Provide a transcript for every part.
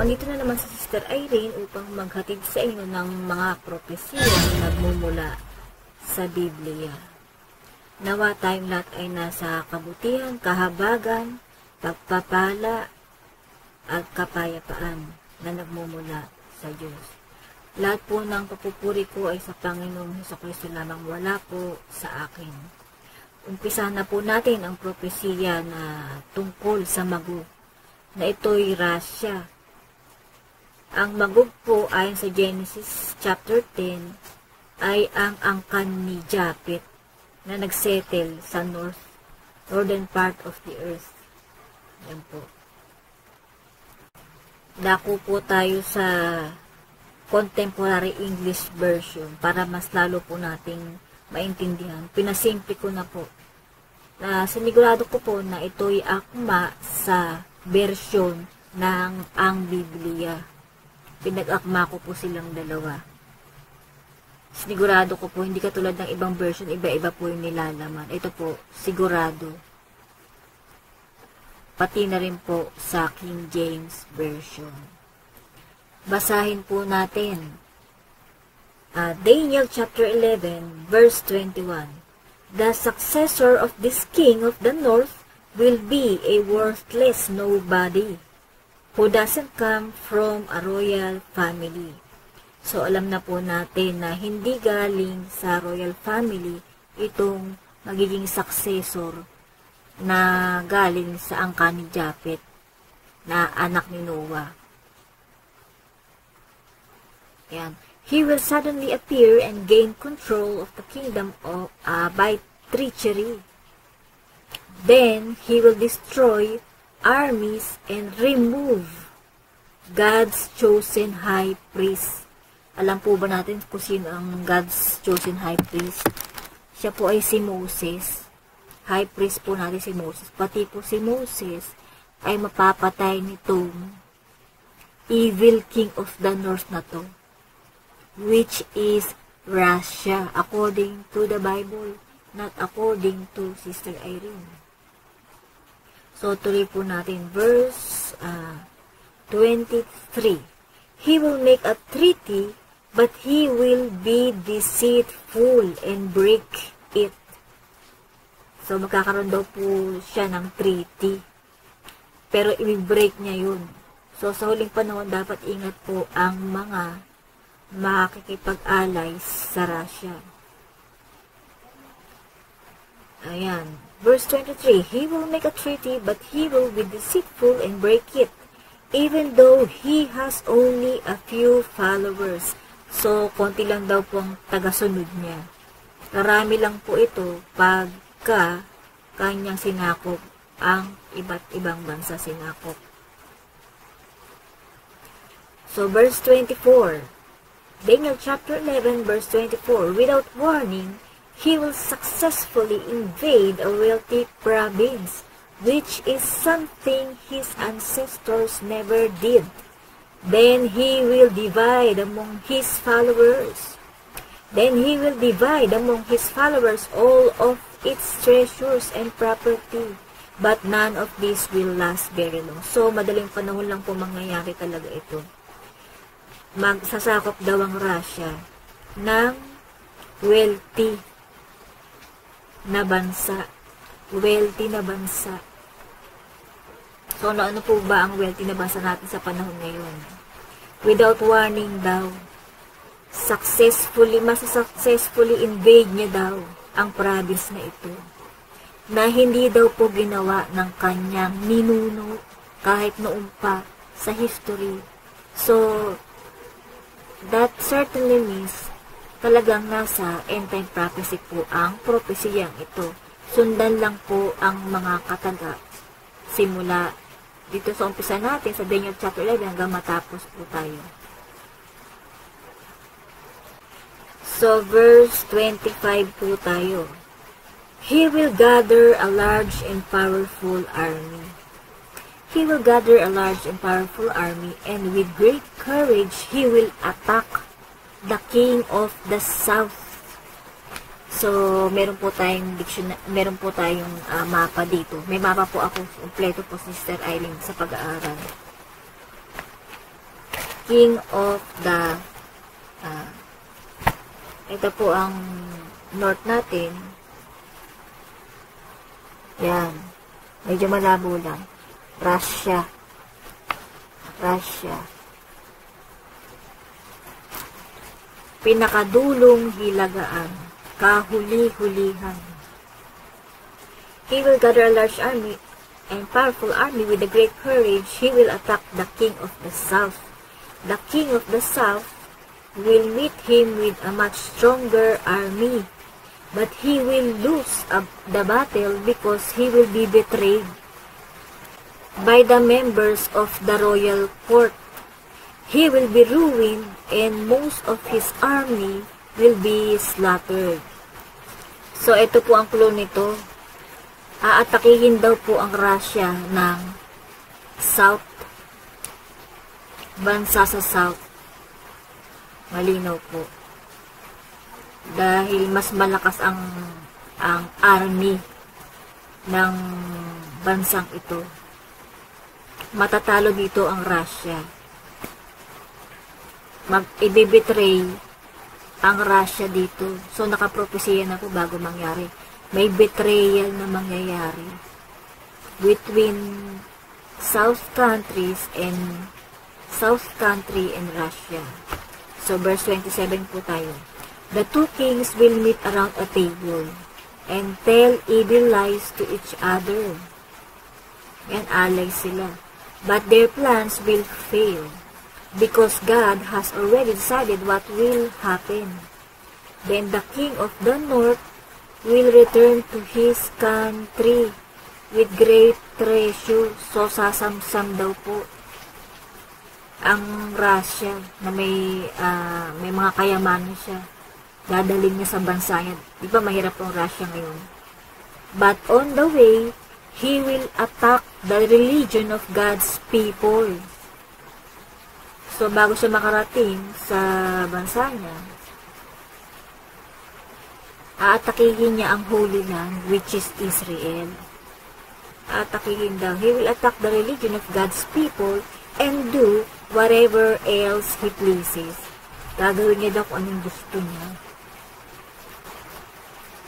andito na naman si Sister Irene upang maghatid sa inyo ng mga propesya na nagmumula sa Biblia. Nawa tayong lahat ay nasa kabutihan, kahabagan, pagpapala, at kapayapaan na nagmumula sa Diyos. Lahat po ng papupuri ko ay sa Panginoong Hesukristo lamang, wala po sa akin. Umpisa na po natin ang propesiya na tungkol sa magug, na ito'y rasya. Ang magug po ayon sa Genesis chapter 10 ay ang angkan ni Japet na nagsettle sa northern part of the earth. Yan po. Dako po tayo sa Contemporary English Version para mas lalo po nating maintindihan. Pinasimple ko na po. Sinigurado ko po na ito'y akma sa version ng ang Biblia. Pinag-akma ko po silang dalawa. Sinigurado ko po, hindi katulad ng ibang version, iba-iba po yung nilalaman. Ito po, sigurado. Pati na rin po sa King James Version. Basahin po natin. Daniel chapter 11, verse 21. The successor of this king of the north will be a worthless nobody who doesn't come from a royal family. So, alam na po natin na hindi galing sa royal family itong magiging successor na galing sa angkan ni Japet na anak ni Noah. Yan. He will suddenly appear and gain control of the kingdom by treachery. Then, he will destroy armies and remove God's chosen high priest. Alam po ba natin kung sino ang God's chosen high priest? Siya po ay si Moses. High priest po natin si Moses. Pati po si Moses ay mapapatay nitong evil king of the north na to, which is Russia, according to the Bible, not according to Sister Irene. So, tuloy po natin verse 23. He will make a treaty, but he will be deceitful and break it. So, magkakaroon daw po siya ng treaty. Pero, i-break niya yun. So, sa huling panahon, dapat ingat po ang mga makikipag-alay sa Russia. Ayan. Verse 23, he will make a treaty, but he will be deceitful and break it, even though he has only a few followers. So, konti lang daw po ang tagasunod niya. Karami lang po ito pagka kanyang sinakop ang iba't ibang bansa sinakop. So, verse 24, Daniel chapter 11, verse 24, without warning, he will successfully invade a wealthy province, which is something his ancestors never did. Then he will divide among his followers. All of its treasures and property, but none of this will last very long. So, madaling panahon lang po mangyayari talaga ito. Magsasakop daw ang Russia ng wealthy na bansa. So, ano po ba ang wealthy na bansa natin sa panahon ngayon? Without warning daw, successfully invade niya daw ang province na ito, na hindi daw po ginawa ng kanyang ninuno kahit noon pa sa history. So, that certainly means talagang nasa end-time prophecy po ang propesiyang ito. Sundan lang po ang mga kataga simula dito sa umpisa natin sa Daniel chapter 11 hanggang matapos po tayo. So, verse 25 po tayo. He will gather a large and powerful army. And with great courage, he will attack the king of the south. So, meron po tayong mapa dito. May mapa po ako, kompleto po Sister Irene sa pag-aaral. king of the ito po ang north natin. Yan. Medyo malabo lang. Russia. Pinakadulong hilagaan. Kahuli-hulihan. He will gather a large army and powerful army with a great courage. He will attack the king of the south. The king of the south will meet him with a much stronger army, but he will lose the battle because he will be betrayed by the members of the royal court. He will be ruined and most of his army will be slaughtered. So, ito po ang clue nito. Aatakihin daw po ang Russia ng south. Bansa sa south. Malinaw po. Dahil mas malakas ang army ng bansang ito. Matatalo dito ang Russia. Ibibetray ang Russia dito. So, nakapropesya na po bago mangyari. May betrayal na mangyayari between South country and Russia. So, verse 27 po tayo. The two kings will meet around a table and tell evil lies to each other. Yan, alay sila. But their plans will fail because God has already decided what will happen. Then the king of the north will return to his country with great treasure. So, sasamsam daw po ang Russia na may mga kayamanan siya. Dadalhin niya sa bansa niya. Di ba mahirap ang Russia ngayon? But on the way, he will attack the religion of God's people. So, bago siya makarating sa bansa niya, aatakihin niya ang Holy Land, which is Israel. Aatakihin daw. He will attack the religion of God's people and do whatever else he pleases. Gagawin niya daw kung anong gusto niya.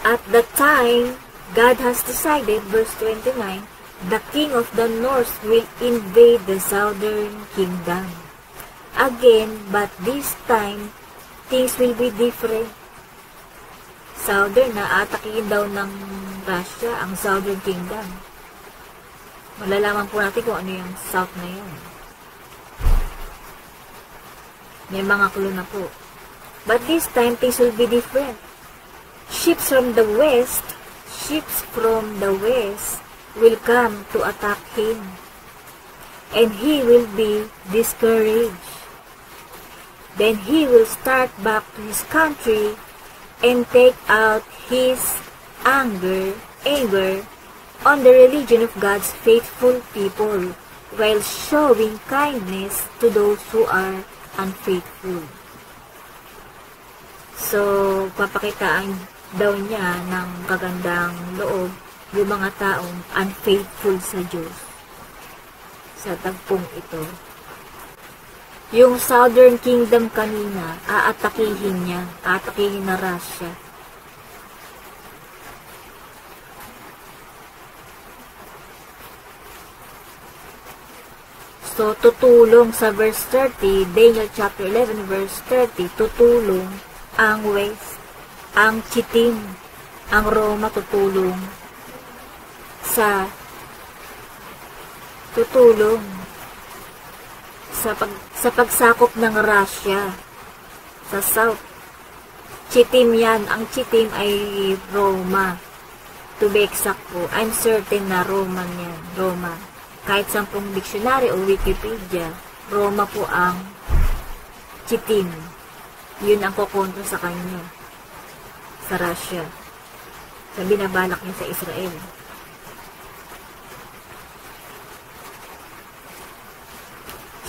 At the time, God has decided, verse 29, the king of the north will invade the southern kingdom. Again, but this time, things will be different. Southern na atakihin daw ng Russia ang southern kingdom. Malalaman po natin kung ano yung south na yun. May mga clue na po. But this time, things will be different. Ships from the west will come to attack him. And he will be discouraged. Then he will start back to his country and take out his anger on the religion of God's faithful people while showing kindness to those who are unfaithful. So, papakitaan daw niya ng kagandang loob yung mga taong unfaithful sa Diyos sa tagpong ito. Yung Southern Kingdom kanina, aatakihin niya. Aatakihin na Russia. So, tutulong sa verse 30, Daniel chapter 11 verse 30, tutulong ang West, ang Chittim, ang Roma tutulong sa pagsakop ng Russia sa South. Chittim yan. Ang Chittim ay Roma. To be exact po. I'm certain na Roman yan. Roma. Kahit sa pong dictionary o Wikipedia, Roma po ang Chittim. Yun ang kukontra sa kanya. Sa Russia. Sa binabalak niya sa Israel.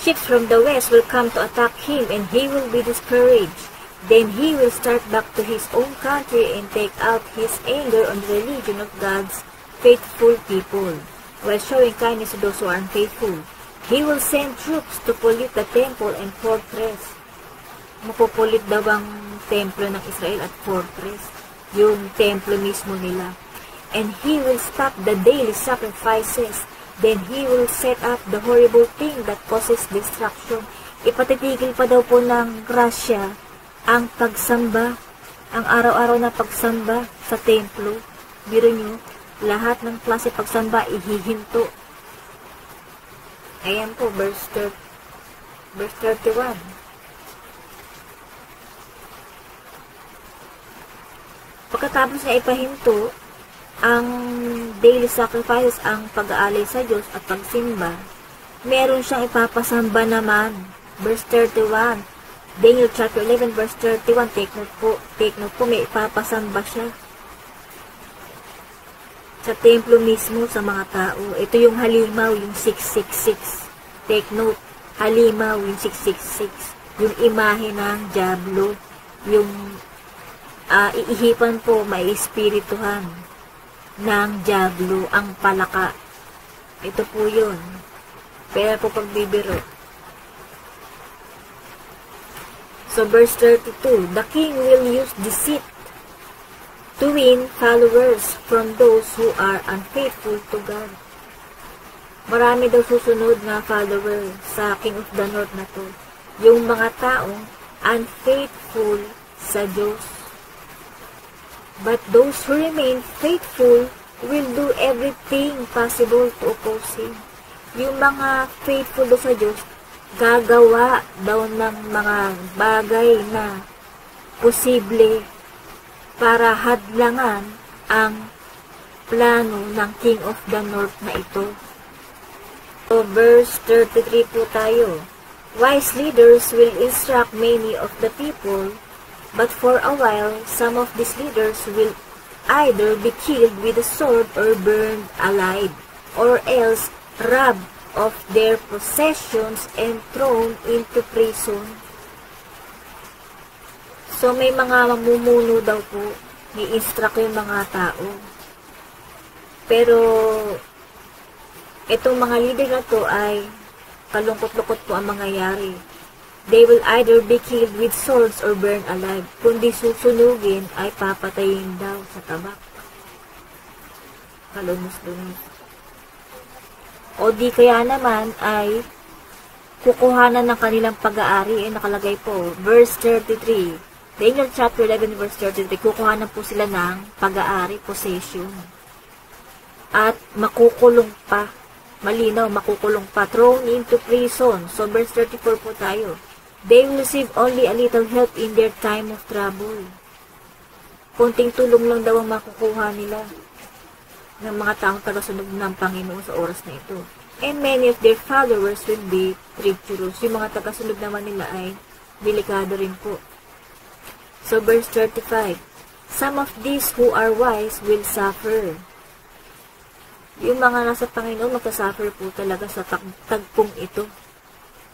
Ships from the west will come to attack him and he will be discouraged. Then he will start back to his own country and take out his anger on the religion of God's faithful people, while showing kindness to those who are unfaithful. He will send troops to pollute the temple and fortress. Mapupulit daw ang templo ng Israel at fortress. Yung templo mismo nila. And he will stop the daily sacrifices. Then he will set up the horrible thing that causes destruction. Ipatitigil pa daw po ng Russia ang pagsamba, ang araw-araw na pagsamba sa templo. Biro nyo, lahat ng klase pagsamba ihihinto. Ayan po, verse 31. Pagkatapos na ipahinto, ang daily sacrifices, ang pag-aalay sa Diyos at pagsimba, meron siyang ipapasamba naman. Verse 31. Daniel chapter 11, verse 31. Take note po, may ipapasamba siya sa templo mismo sa mga tao. Ito yung halimaw, yung 666. Take note, halimaw, yung 666. Yung imahe ng Diablo. Yung iihipan po, may espirituhan ng Diablo, ang palaka. Ito po yun. Pero po pagbibiro. So, verse 32, the king will use deceit to win followers from those who are unfaithful to God. Marami daw susunod na follower sa King of the North na to. Yung mga taong unfaithful sa Diyos. But those who remain faithful will do everything possible to oppose Him. Yung mga faithful daw sa Diyos, gagawa daw ng mga bagay na posible para hadlangan ang plano ng King of the North na ito. So, verse 33 po tayo. Wise leaders will instruct many of the people, but for a while, some of these leaders will either be killed with a sword or burned alive, or else robbed of their possessions and thrown into prison. So, may mga mamumuno daw po, ni-instruct yung mga tao. Pero, itong mga leader na to ay kalungkot-lungkot po ang mangyayari. They will either be killed with swords or burned alive. Kundi susunugin ay papatayin daw sa tabak. Kalunos-lunos. O di kaya naman ay kukuhanan ng kanilang pag-aari. Nakalagay po, verse 33. Daniel chapter 11 verse 33, kukuhanan po sila ng pag-aari, possession. At makukulong pa. Malinaw, makukulong pa. Thrown into prison. So verse 34 po tayo. They will receive only a little help in their time of trouble. Konting tulong lang daw ang makukuha nila ng mga taong tagasunod ng Panginoon sa oras na ito. And many of their followers will be treacherous. Yung mga tagasunod naman nila ay delikado rin po. So, verse 35, some of these who are wise will suffer. Yung mga nasa Panginoon, magsasuffer po talaga sa tagpong ito.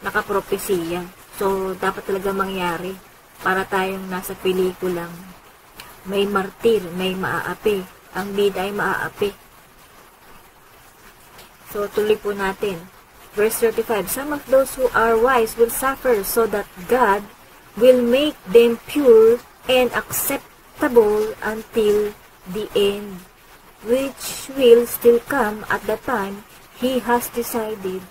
Nakapropesiya. So, dapat talaga mangyari para tayong nasa pelikulang may martir, may maaapi. Ang bida ay maaapi. So, tuloy po natin. Verse 35, some of those who are wise will suffer so that God will make them pure and acceptable until the end, which will still come at the time He has decided.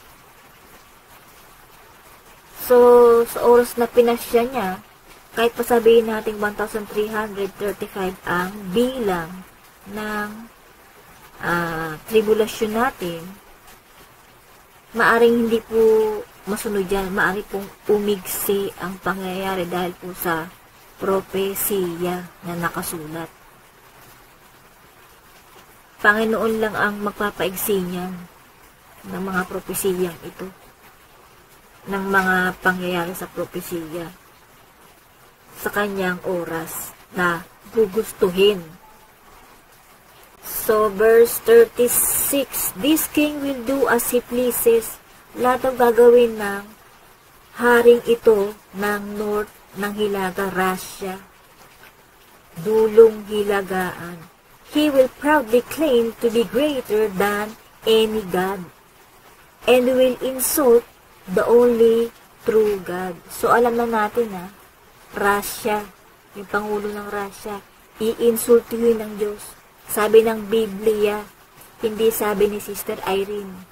So, sa oras na pinasya niya, kahit pasabihin natin 1,335 ang bilang ng tribulasyon natin, maaring hindi po masunod yan, maaring pong umigsi ang pangyayari dahil po sa propesiya na nakasulat. Panginoon lang ang magpapaigsi niyan ng mga propesiyang ito, ng mga pangyayari sa propesiya sa kanyang oras na gugustuhin. So, verse 36, this king will do as he pleases. Lahat ang gagawin ng haring ito ng North ng Hilaga, Russia. Dulong hilagaan. He will proudly claim to be greater than any god. and will insult the only true God. So, alam na natin na, Russia, yung Pangulo ng Russia, iinsultuhin ng Diyos. Sabi ng Biblia, hindi sabi ni Sister Irene.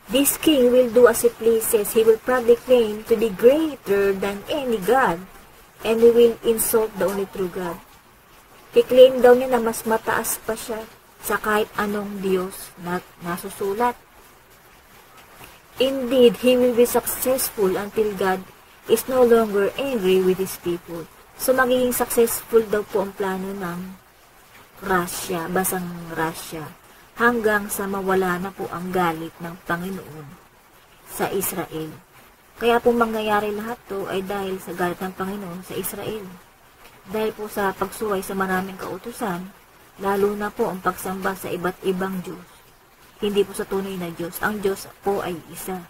This king will do as he pleases. He will probably claim to be greater than any God, and he will insult the only true God. Kiklaim daw niya na mas mataas pa siya sa kahit anong Diyos na nasusulat. Indeed, he will be successful until God is no longer angry with his people. So, magiging successful daw po ang plano ng Russia, basang Russia, hanggang sa mawala na po ang galit ng Panginoon sa Israel. Kaya po mangyayari lahat to ay dahil sa galit ng Panginoon sa Israel. Dahil po sa pagsuway sa maraming kautusan, lalo na po ang pagsamba sa iba't ibang Diyos. Hindi po sa tunay na Diyos. Ang Diyos po ay isa.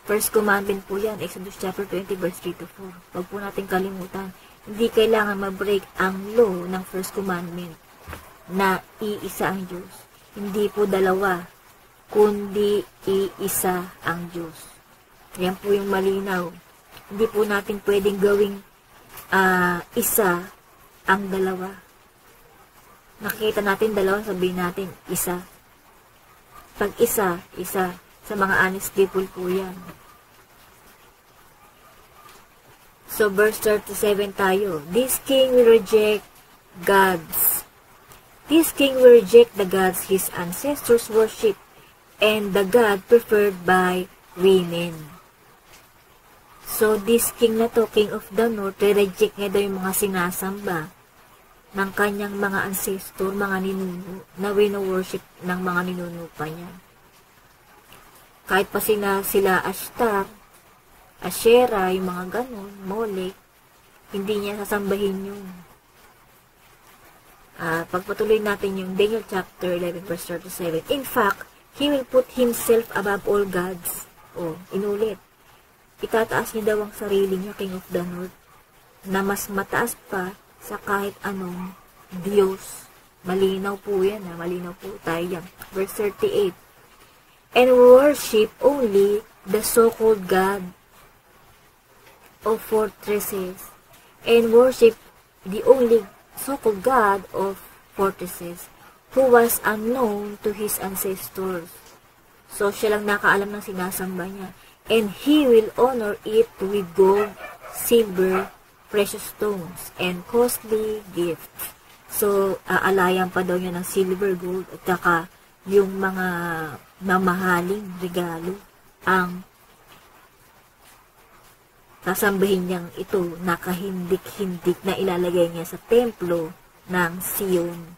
First commandment po yan, Exodus chapter 20 verse 3 to 4. Huwag po natin kalimutan, hindi kailangan ma-break ang law ng first commandment na iisa ang Diyos. Hindi po dalawa, kundi iisa ang Diyos. Yan po yung malinaw. Hindi po natin pwedeng gawing isa ang dalawa. Nakita natin dalawa, sabihin natin isa. Pag isa, isa. Sa mga honest people po yan. So, verse 37 tayo. This king will reject gods. This king will reject the gods his ancestors worship and the God preferred by women. So, this king na to, king of the north, reject niya daw yung mga sinasamba ng kanyang mga ancestor, mga ninuno, na wino-worship ng mga ninuno pa niya. Kahit pa sila Ashtar, Asherah, yung mga ganun, Molech, hindi niya sasambahin yun. Pagpatuloy natin yung Daniel chapter 11 verse 37. In fact, he will put himself above all gods. Inulit. Itataas niya daw ang sarili niya, King of the North, na mas mataas pa sa kahit anong Diyos. Malinaw po yan, malinaw po tayo yan. Verse 38. And worship only the so-called God of fortresses, and worship the only so-called God of fortresses, who was unknown to his ancestors. So, siya lang nakaalam ng sinasamba niya. And he will honor it with gold, silver, precious stones, and costly gifts. So, aalayan pa daw niya ng silver, gold, at saka yung mga mamahaling regalo ang sasambahin niyang ito na kahindik-hindik na ilalagay niya sa templo ng Sion.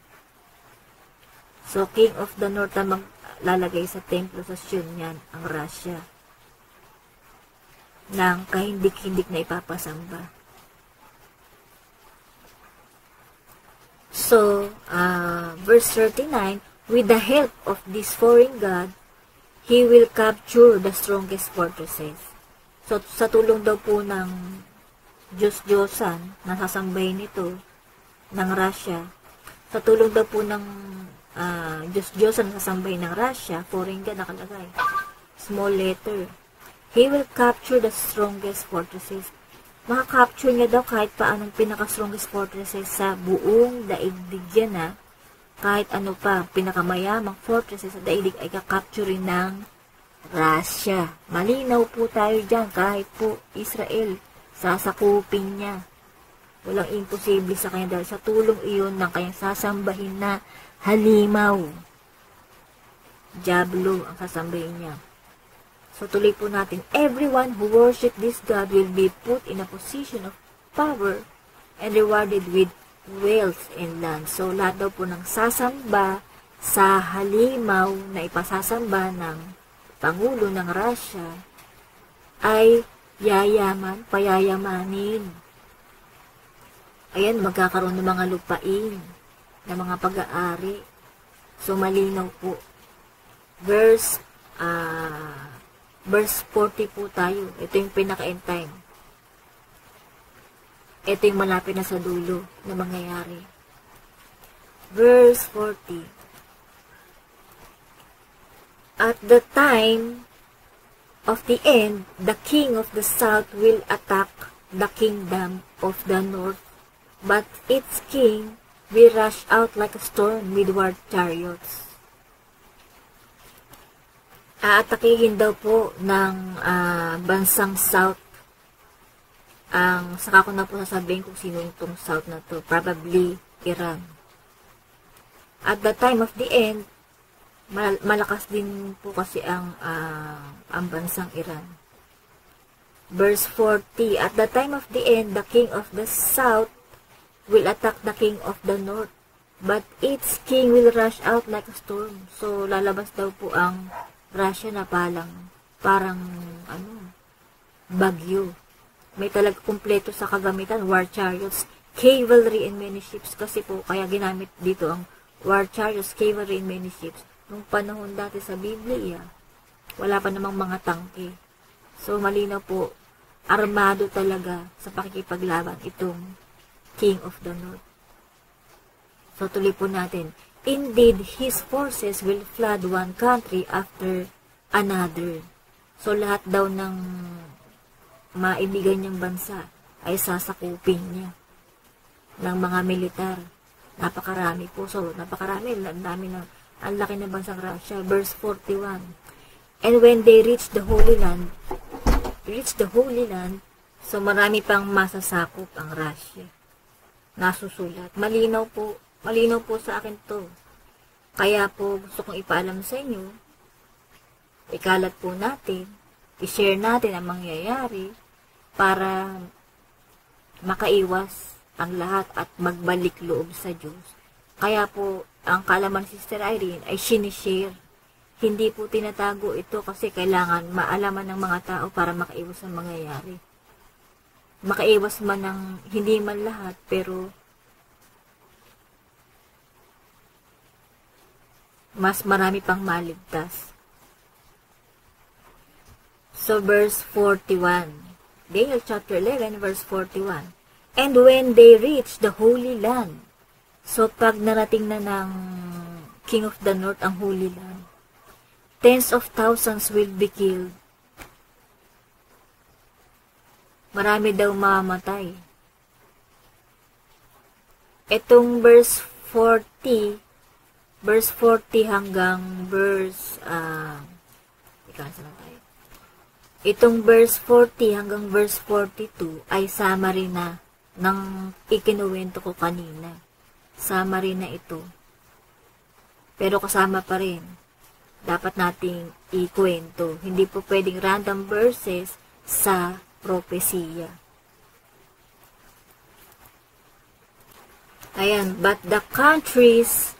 So, King of the North na maglalagay sa templo sa Sion yan, ang Russia, ng kahindik-hindik na ipapasamba. So, verse 39, with the help of this foreign god, he will capture the strongest fortresses. So, sa tulong daw po ng Diyos-Diyosan na sasambahin nito ng Russia, sa tulong daw po ng Diyos-Diyosan na sasambahin ng Russia, foreign god nakalagay, small letter, he will capture the strongest fortresses. Makakapture niya daw kahit paanong pinaka-strongest fortresses sa buong daigdig yan na kahit ano pa, pinakamayamang fortresses sa daigdig ay kakapturin ng Russia. Malinaw po tayo dyan, kahit po Israel, sasakupin niya. Walang imposible sa kanya dahil sa tulong iyon ng kanyang sasambahin na halimaw. Diablo ang sasambahin niya. So tuloy po natin, everyone who worship this God will be put in a position of power and rewarded with wealth and land. So, lahat daw po ng sasamba sa halimaw na ipasasamba ng Pangulo ng Russia ay yayaman, payayamanin. Ayan, magkakaroon ng mga lupain, ng mga pag-aari. So, malinaw po. Verse 40 po tayo. Ito yung pinaka-end time. Ito yung malapit na sa dulo na mangyayari. Verse 40. At the time of the end, the king of the south will attack the kingdom of the north, but its king will rush out like a storm with war chariots. Aatakihin daw po ng bansang south. Saka ko na po sasabihin kung sino itong south na to. Probably Iran. At the time of the end, malakas din po kasi ang bansang Iran. Verse 40, at the time of the end, the king of the south will attack the king of the north, but its king will rush out like a storm. So, lalabas daw po ang Russia na parang bagyo. May talagang kumpleto sa kagamitan, war chariots, cavalry, and many ships. Kasi po, kaya ginamit dito ang war chariots, cavalry, and many ships. Nung panahon dati sa Biblia, wala pa namang mga tangke. So, malinaw po, armado talaga sa pakikipaglaban itong King of the North. So, tuloy po natin. Indeed, his forces will flood one country after another. So, lahat daw ng maibigan niyang bansa ay sasakupin niya ng mga militar. Napakarami po. So, napakarami. Ang laki ng bansang Russia. Verse 41. And when they reach the Holy Land, so marami pang masasakop ang Russia. Nasusulat. Malinaw po sa akin to. Kaya po gusto kong ipaalam sa inyo, ikalat po natin, i-share natin ang mangyayari para makaiwas ang lahat at magbalik loob sa Diyos. Kaya po, ang kaalaman ni Sister Irene ay sinishare. Hindi po tinatago ito kasi kailangan maalaman ng mga tao para makaiwas ang mangyayari. Makaiwas man ng hindi man lahat, pero mas marami pang maligtas. So, verse 41. Daniel chapter 11, verse 41. And when they reach the Holy Land, so pag narating na ng King of the North ang Holy Land, tens of thousands will be killed. Marami daw mamatay. Itong verse 40 hanggang verse itong verse 40 hanggang verse 42 ay summary na ng ikinuwento ko kanina. Summary na ito. Pero kasama pa rin. Dapat nating ikwento. Hindi po pwedeng random verses sa propesya. Ayan. But the countries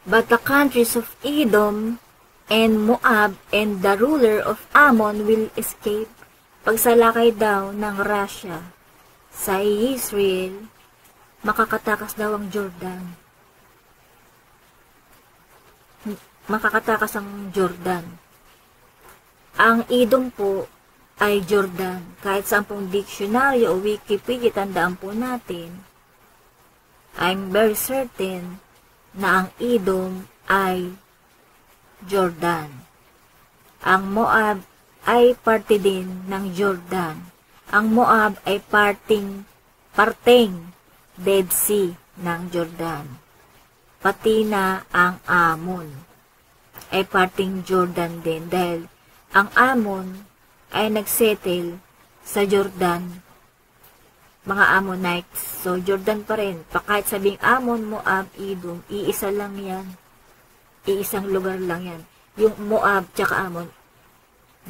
But the countries of Edom and Moab and the ruler of Ammon will escape. Pagsalakay daw ng Russia sa Israel, makakatakas daw ang Jordan. Makakatakas ang Jordan. Ang Edom po ay Jordan. Kahit sa pong dictionary o Wikipedia, tandaan po natin, I'm very certain na ang Edom ay Jordan. Ang Moab ay parte din ng Jordan. Ang Moab ay parteng Dead Sea ng Jordan. Pati na ang Ammon ay parteng Jordan din dahil ang Ammon ay nagsettle sa Jordan, mga Ammonites. So, Jordan pa rin. Kahit sabing Ammon, Moab, Edom, iisa lang yan. Iisang lugar lang yan. Yung Moab tsaka Ammon,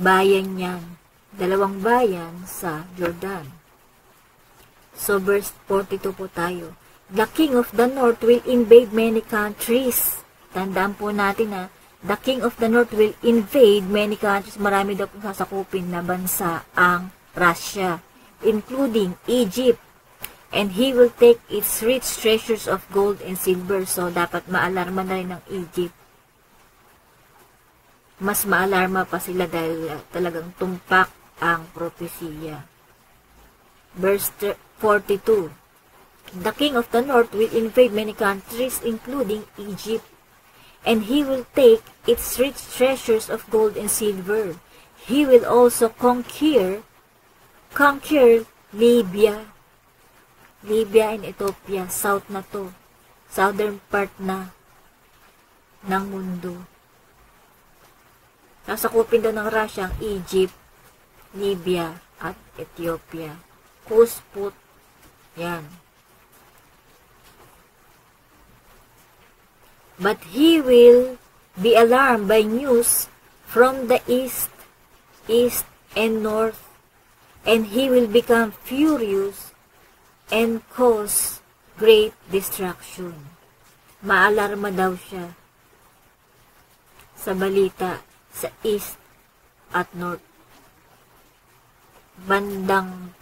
bayan yan. Dalawang bayan sa Jordan. So, verse 42 po tayo. The king of the north will invade many countries. Tandaan po natin na the king of the north will invade many countries. Marami daw pong sasakupin na bansa ang Russia, including Egypt. And he will take its rich treasures of gold and silver. So, dapat maalarma na rin ng Egypt. Mas maalarma pa sila dahil talagang tumpak ang propesya. Verse 42. The king of the north will invade many countries, including Egypt, and he will take its rich treasures of gold and silver. He will also conquer Libya. Libya and Ethiopia, south na to. Southern part na ng mundo. Sasakupin daw ng Russia ang Egypt, Libya, at Ethiopia. Kusput. Yan. But he will be alarmed by news from the east and north, and he will become furious and cause great destruction. Maalarma daw siya sa balita sa east at north. Bandang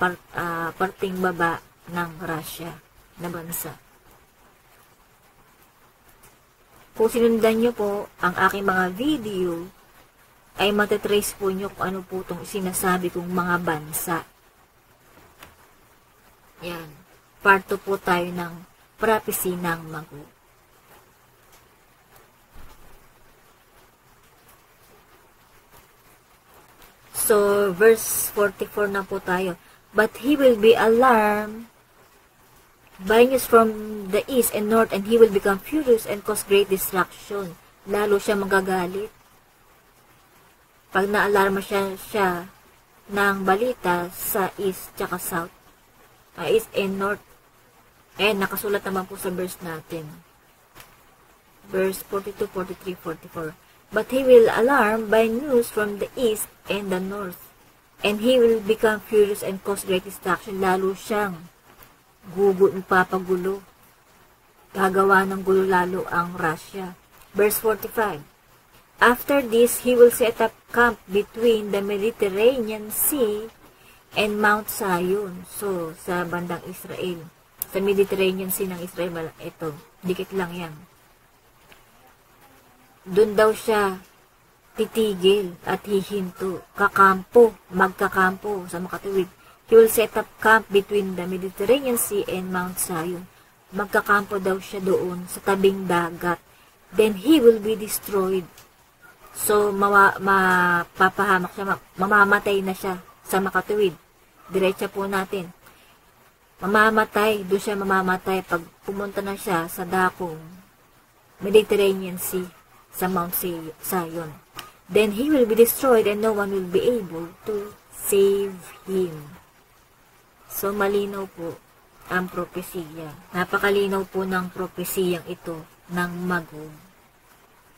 parting baba ng Russia na bansa. Kung sinundan nyo po ang aking mga video, ay matatrace po nyo kung ano po itong sinasabi kong mga bansa. Yan. Part 2 po tayo ng prophecy ng Magog. So, verse 44 na po tayo. But he will be alarmed by news from the east and north, and he will become furious and cause great destruction. Lalo siya magagalit. Pag naalarma siya ng balita sa east tsaka south. East and north. Nakasulat naman po sa verse natin. Verse 42, 43, 44. But he will alarm by news from the east and the north, and he will become furious and cause great destruction. Lalo siyang papagulo. Gagawa ng gulo lalo ang Russia. Verse 45. After this, he will set up camp between the Mediterranean Sea and Mount Zion. So, sa bandang Israel. Sa Mediterranean Sea ng Israel, ito, dikit lang yan. Doon daw siya titigil at hihinto. Magkakampo sa makatuwid. He will set up camp between the Mediterranean Sea and Mount Zion. Magkakampo daw siya doon sa tabing dagat. Then he will be destroyed. So, mapapahamak siya, mamamatay na siya sa makatuwid. Diretsa po natin. Doon siya mamamatay pag pumunta na siya sa dakong Mediterranean Sea sa Mount Zion. Then he will be destroyed and no one will be able to save him. So, malinaw po ang propesiya. Napakalinaw po ng propesiyang ito ng Magog.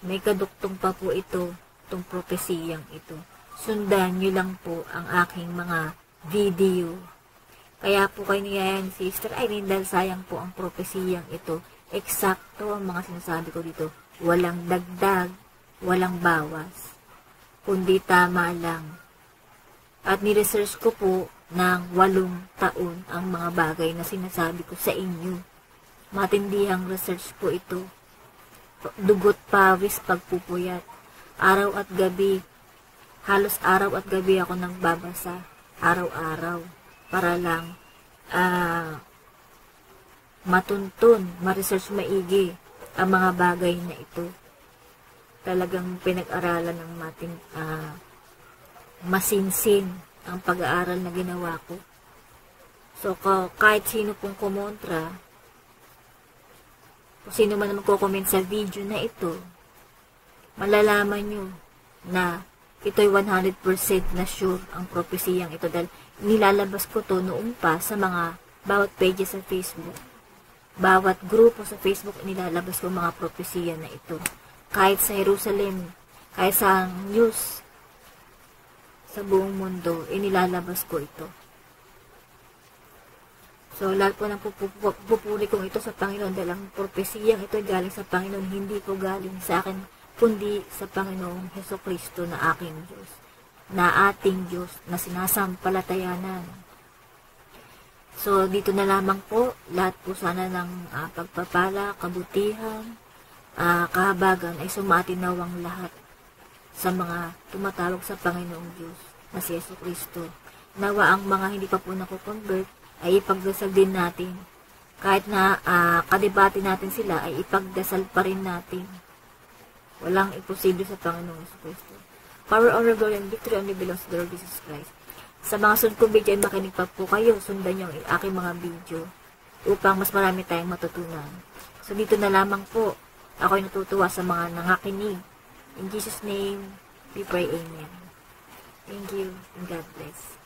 May kaduktong pa po ito, itong propesiyang ito. Sundan nyo lang po ang aking mga video. Kaya po kayo niyayan, Sister Aileen, dahil sayang po ang propesiyang ito. Eksakto ang mga sinasabi ko dito. Walang dagdag, walang bawas, kundi tama lang. At niresearch ko po ng 8 taon ang mga bagay na sinasabi ko sa inyo. Matindihang research po ito. Dugot pawis pagpupuyat. Araw at gabi, halos araw at gabi ako nang babasa. Araw-araw. Para lang matuntun, ma-research maigi ang mga bagay na ito. Talagang pinag-aralan ng mating masinsin ang pag-aaral na ginawa ko. So, kahit sino pong kumontra, kung sino man magko-comment sa video na ito, malalaman nyo na ito'y 100% na sure ang propesiyang ito dahil nilalabas ko to noong pa sa mga bawat pages sa Facebook. Bawat grupo sa Facebook, nilalabas ko mga propesiya na ito. Kahit sa Jerusalem, kahit sa news, sa buong mundo, inilalabas ko ito. So, lahat po ng pupuri kong ito sa Panginoon dahil ang propesiyang ito galing sa Panginoon, hindi po galing sa akin, kundi sa Panginoong Hesukristo na aking Diyos, na ating Diyos, na sinasampalatayanan. So, dito na lamang po, lahat po sana ng pagpapala, kabutihan, kahabagan ay sumati nawang lahat sa mga tumatawag sa Panginoong Diyos na si Jesucristo. Nawa ang mga hindi pa po nakukonvert ay ipagdasal din natin Kahit na kadebate natin sila, ay ipagdasal pa rin natin. Walang imposible sa Panginoong Kristo. Power, honor, glory, and victory only belongs to the Lord Jesus Christ. Sa mga sunod kong video ay makinig pa po kayo. Sundan yung aking mga video upang mas marami tayong matutunan. So, dito na lamang po. Ako'y natutuwa sa mga nangakinig. In Jesus' name, we pray, Amen. Thank you, and God bless.